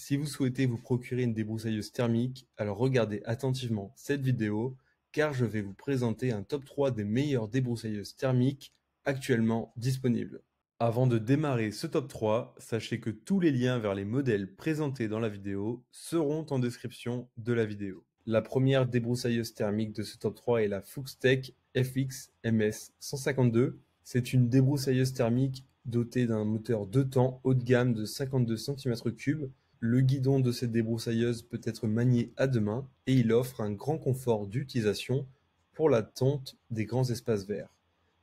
Si vous souhaitez vous procurer une débroussailleuse thermique, alors regardez attentivement cette vidéo car je vais vous présenter un top 3 des meilleures débroussailleuses thermiques actuellement disponibles. Avant de démarrer ce top 3, sachez que tous les liens vers les modèles présentés dans la vidéo seront en description de la vidéo. La première débroussailleuse thermique de ce top 3 est la Fuchstech FX MS 152. C'est une débroussailleuse thermique dotée d'un moteur 2 temps haut de gamme de 52 cm3. Le guidon de cette débroussailleuse peut être manié à deux mains et il offre un grand confort d'utilisation pour la tonte des grands espaces verts.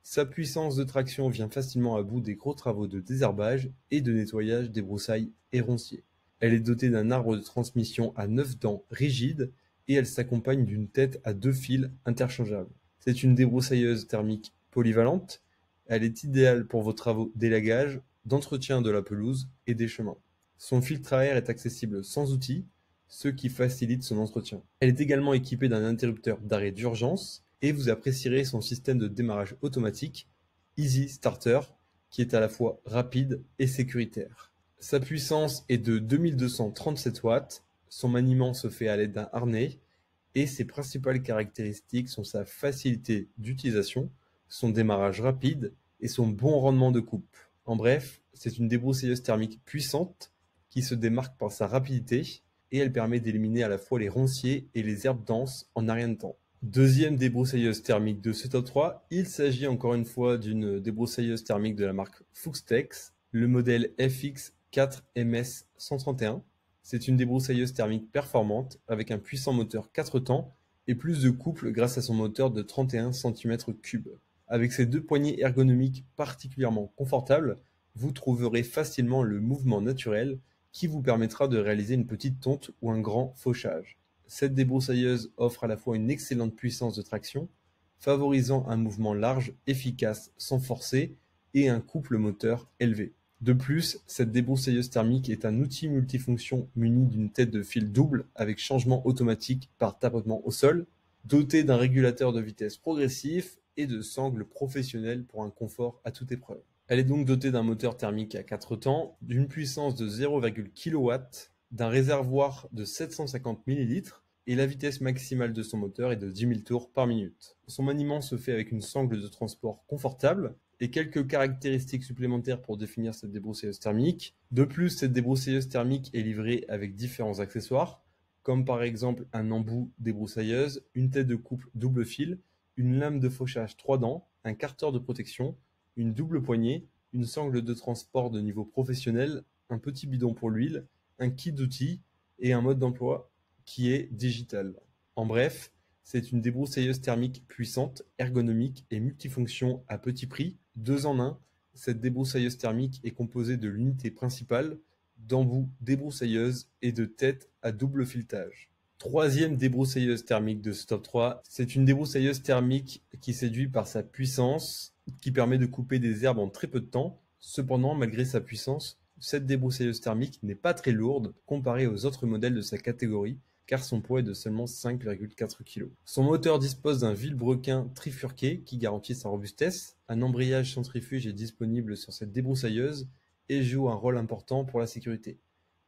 Sa puissance de traction vient facilement à bout des gros travaux de désherbage et de nettoyage des broussailles et ronciers. Elle est dotée d'un arbre de transmission à 9 dents rigide et elle s'accompagne d'une tête à 2 fils interchangeables. C'est une débroussailleuse thermique polyvalente. Elle est idéale pour vos travaux d'élagage, d'entretien de la pelouse et des chemins. Son filtre à air est accessible sans outil, ce qui facilite son entretien. Elle est également équipée d'un interrupteur d'arrêt d'urgence et vous apprécierez son système de démarrage automatique Easy Starter qui est à la fois rapide et sécuritaire. Sa puissance est de 2237 watts, son maniement se fait à l'aide d'un harnais et ses principales caractéristiques sont sa facilité d'utilisation, son démarrage rapide et son bon rendement de coupe. En bref, c'est une débroussailleuse thermique puissante qui se démarque par sa rapidité et elle permet d'éliminer à la fois les ronciers et les herbes denses en un rien de temps. Deuxième débroussailleuse thermique de ce top 3, il s'agit encore une fois d'une débroussailleuse thermique de la marque Fuchstech, le modèle FX4MS131. C'est une débroussailleuse thermique performante avec un puissant moteur 4 temps et plus de couple grâce à son moteur de 31 cm3. Avec ses deux poignées ergonomiques particulièrement confortables, vous trouverez facilement le mouvement naturel qui vous permettra de réaliser une petite tonte ou un grand fauchage. Cette débroussailleuse offre à la fois une excellente puissance de traction, favorisant un mouvement large, efficace, sans forcer, et un couple moteur élevé. De plus, cette débroussailleuse thermique est un outil multifonction muni d'une tête de fil double avec changement automatique par tapotement au sol, doté d'un régulateur de vitesse progressif et de sangles professionnelles pour un confort à toute épreuve. Elle est donc dotée d'un moteur thermique à 4 temps, d'une puissance de 0,1 kW, d'un réservoir de 750 ml et la vitesse maximale de son moteur est de 10 000 tours par minute. Son maniement se fait avec une sangle de transport confortable et quelques caractéristiques supplémentaires pour définir cette débroussailleuse thermique. De plus, cette débroussailleuse thermique est livrée avec différents accessoires, comme par exemple un embout débroussailleuse, une tête de couple double fil, une lame de fauchage 3 dents, un carter de protection, une double poignée, une sangle de transport de niveau professionnel, un petit bidon pour l'huile, un kit d'outils et un mode d'emploi qui est digital. En bref, c'est une débroussailleuse thermique puissante, ergonomique et multifonction à petit prix, 2 en 1. Cette débroussailleuse thermique est composée de l'unité principale, d'embouts débroussailleuse et de têtes à double filetage. Troisième débroussailleuse thermique de ce top 3, c'est une débroussailleuse thermique qui séduit par sa puissance, qui permet de couper des herbes en très peu de temps. Cependant, malgré sa puissance, cette débroussailleuse thermique n'est pas très lourde comparée aux autres modèles de sa catégorie, car son poids est de seulement 5,4 kg. Son moteur dispose d'un vilebrequin trifurqué qui garantit sa robustesse. Un embrayage centrifuge est disponible sur cette débroussailleuse et joue un rôle important pour la sécurité.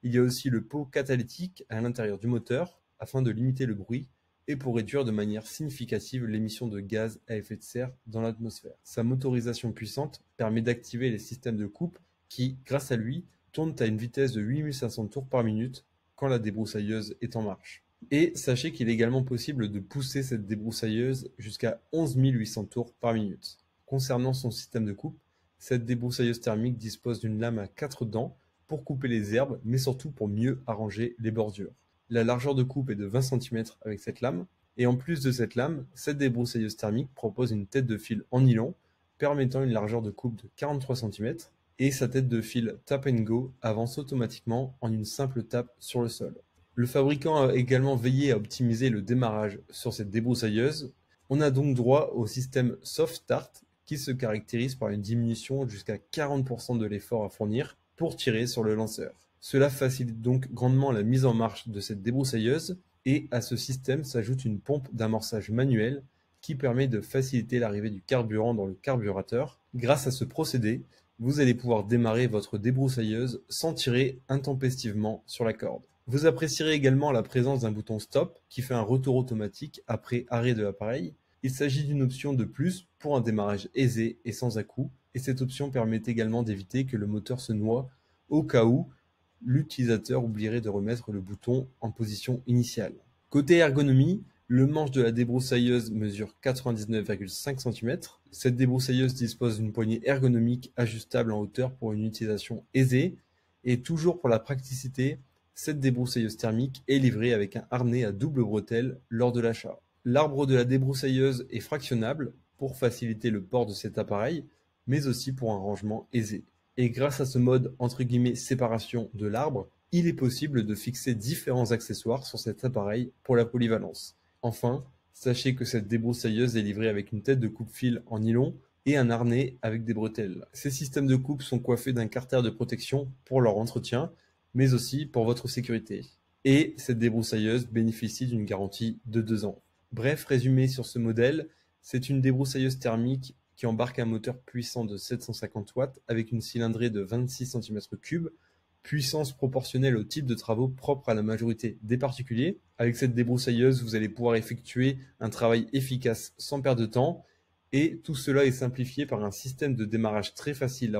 Il y a aussi le pot catalytique à l'intérieur du moteur afin de limiter le bruit et pour réduire de manière significative l'émission de gaz à effet de serre dans l'atmosphère. Sa motorisation puissante permet d'activer les systèmes de coupe qui, grâce à lui, tournent à une vitesse de 8500 tours par minute quand la débroussailleuse est en marche. Et sachez qu'il est également possible de pousser cette débroussailleuse jusqu'à 11 800 tours par minute. Concernant son système de coupe, cette débroussailleuse thermique dispose d'une lame à 4 dents pour couper les herbes, mais surtout pour mieux arranger les bordures. La largeur de coupe est de 20 cm avec cette lame, et en plus de cette lame, cette débroussailleuse thermique propose une tête de fil en nylon permettant une largeur de coupe de 43 cm, et sa tête de fil Tap & Go avance automatiquement en une simple tape sur le sol. Le fabricant a également veillé à optimiser le démarrage sur cette débroussailleuse. On a donc droit au système Soft Start qui se caractérise par une diminution jusqu'à 40% de l'effort à fournir pour tirer sur le lanceur. Cela facilite donc grandement la mise en marche de cette débroussailleuse et à ce système s'ajoute une pompe d'amorçage manuelle qui permet de faciliter l'arrivée du carburant dans le carburateur. Grâce à ce procédé, vous allez pouvoir démarrer votre débroussailleuse sans tirer intempestivement sur la corde. Vous apprécierez également la présence d'un bouton stop qui fait un retour automatique après arrêt de l'appareil. Il s'agit d'une option de plus pour un démarrage aisé et sans à-coups, et cette option permet également d'éviter que le moteur se noie au cas où l'utilisateur oublierait de remettre le bouton en position initiale. Côté ergonomie, le manche de la débroussailleuse mesure 99,5 cm. Cette débroussailleuse dispose d'une poignée ergonomique ajustable en hauteur pour une utilisation aisée. Et toujours pour la praticité, cette débroussailleuse thermique est livrée avec un harnais à double bretelle lors de l'achat. L'arbre de la débroussailleuse est fractionnable pour faciliter le port de cet appareil, mais aussi pour un rangement aisé. Et grâce à ce mode entre guillemets séparation de l'arbre, il est possible de fixer différents accessoires sur cet appareil pour la polyvalence. Enfin, sachez que cette débroussailleuse est livrée avec une tête de coupe-fil en nylon et un harnais avec des bretelles. Ces systèmes de coupe sont coiffés d'un carter de protection pour leur entretien, mais aussi pour votre sécurité. Et cette débroussailleuse bénéficie d'une garantie de 2 ans. Bref, résumé sur ce modèle, c'est une débroussailleuse thermique qui embarque un moteur puissant de 750 watts avec une cylindrée de 26 cm3, puissance proportionnelle au type de travaux propres à la majorité des particuliers. Avec cette débroussailleuse, vous allez pouvoir effectuer un travail efficace sans perdre de temps, et tout cela est simplifié par un système de démarrage très facile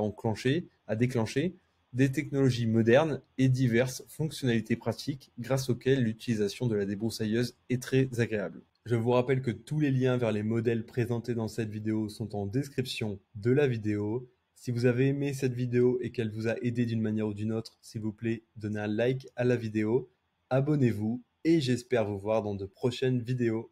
à déclencher, des technologies modernes et diverses fonctionnalités pratiques grâce auxquelles l'utilisation de la débroussailleuse est très agréable. Je vous rappelle que tous les liens vers les modèles présentés dans cette vidéo sont en description de la vidéo. Si vous avez aimé cette vidéo et qu'elle vous a aidé d'une manière ou d'une autre, s'il vous plaît, donnez un like à la vidéo, abonnez-vous et j'espère vous voir dans de prochaines vidéos.